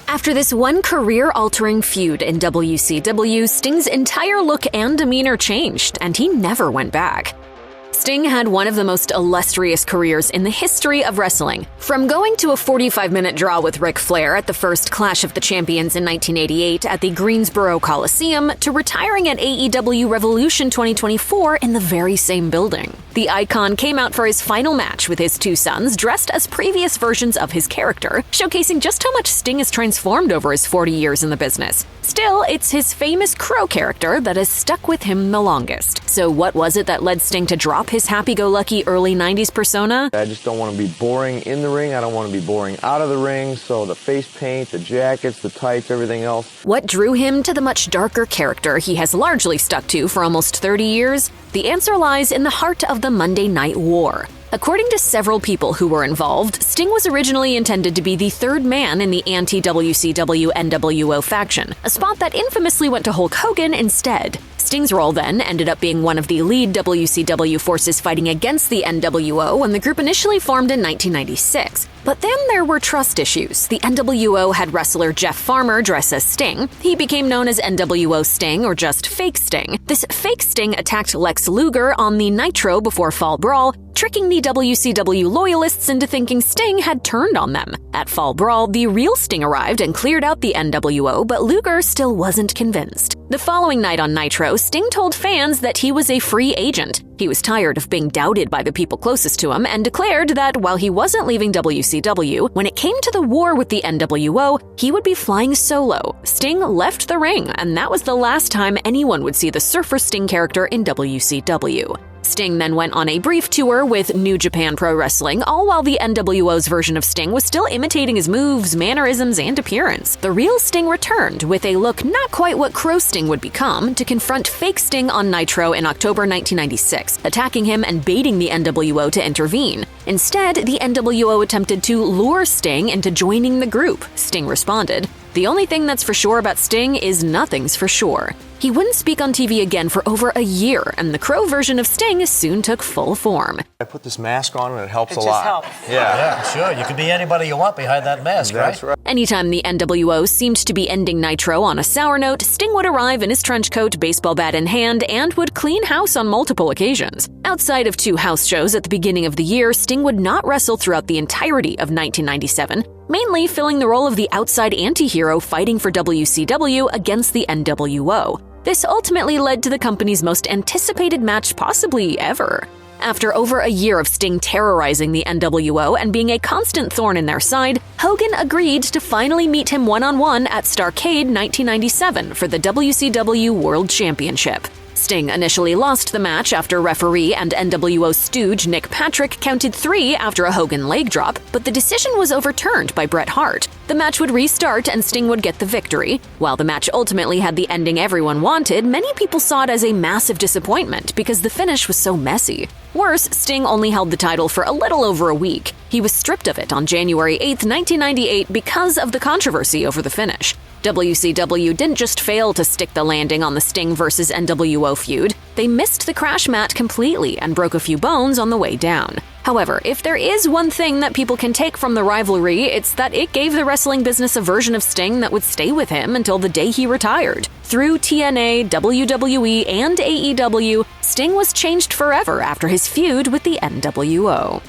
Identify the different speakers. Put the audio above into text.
Speaker 1: After this one career-altering feud in WCW, Sting's entire look and demeanor changed, and he never went back. Sting had one of the most illustrious careers in the history of wrestling. From going to a 45-minute draw with Ric Flair at the first Clash of the Champions in 1988 at the Greensboro Coliseum, to retiring at AEW Revolution 2024 in the very same building. The icon came out for his final match with his two sons, dressed as previous versions of his character, showcasing just how much Sting has transformed over his 40 years in the business. Still, it's his famous Crow character that has stuck with him the longest. So what was it that led Sting to drop his happy-go-lucky early 90s persona?
Speaker 2: I just don't want to be boring in the ring. I don't want to be boring out of the ring. So the face paint, the jackets, the tights, everything else.
Speaker 1: What drew him to the much darker character he has largely stuck to for almost 30 years? The answer lies in the heart of the Monday Night War. According to several people who were involved, Sting was originally intended to be the third man in the anti-WCW NWO faction, a spot that infamously went to Hulk Hogan instead. Sting's role then ended up being one of the lead WCW forces fighting against the NWO when the group initially formed in 1996. But then there were trust issues. The NWO had wrestler Jeff Farmer dress as Sting. He became known as NWO Sting, or just Fake Sting. This fake Sting attacked Lex Luger on the Nitro before Fall Brawl, tricking the WCW loyalists into thinking Sting had turned on them. At Fall Brawl, the real Sting arrived and cleared out the NWO, but Luger still wasn't convinced. The following night on Nitro, Sting told fans that he was a free agent. He was tired of being doubted by the people closest to him and declared that while he wasn't leaving WCW, when it came to the war with the NWO, he would be flying solo. Sting left the ring, and that was the last time anyone would see the Surfer Sting character in WCW. Sting then went on a brief tour with New Japan Pro Wrestling, all while the NWO's version of Sting was still imitating his moves, mannerisms, and appearance. The real Sting returned, with a look not quite what Crow Sting would become, to confront Fake Sting on Nitro in October 1996, attacking him and baiting the NWO to intervene. Instead, the NWO attempted to lure Sting into joining the group. Sting responded. The only thing that's for sure about Sting is nothing's for sure. He wouldn't speak on TV again for over a year, and the Crow version of Sting soon took full form.
Speaker 2: I put this mask on and it helps
Speaker 3: It
Speaker 2: a
Speaker 3: just
Speaker 2: lot.
Speaker 3: helps.
Speaker 4: Yeah, sure. You can be anybody you want behind that mask,
Speaker 2: That's
Speaker 4: right?
Speaker 2: right.
Speaker 1: Anytime the NWO seemed to be ending Nitro on a sour note, Sting would arrive in his trench coat, baseball bat in hand, and would clean house on multiple occasions. Outside of 2 house shows at the beginning of the year, Sting would not wrestle throughout the entirety of 1997, mainly filling the role of the outside anti-hero fighting for WCW against the NWO. This ultimately led to the company's most anticipated match possibly ever. After over a year of Sting terrorizing the NWO and being a constant thorn in their side, Hogan agreed to finally meet him one-on-one at Starrcade 1997 for the WCW World Championship. Sting initially lost the match after referee and NWO stooge Nick Patrick counted 3 after a Hogan leg drop, but the decision was overturned by Bret Hart. The match would restart and Sting would get the victory. While the match ultimately had the ending everyone wanted, many people saw it as a massive disappointment because the finish was so messy. Worse, Sting only held the title for a little over a week. He was stripped of it on January 8, 1998 because of the controversy over the finish. WCW didn't just fail to stick the landing on the Sting vs. NWO feud, they missed the crash mat completely and broke a few bones on the way down. However, if there is one thing that people can take from the rivalry, it's that it gave the wrestling business a version of Sting that would stay with him until the day he retired. Through TNA, WWE, and AEW, Sting was changed forever after his feud with the NWO.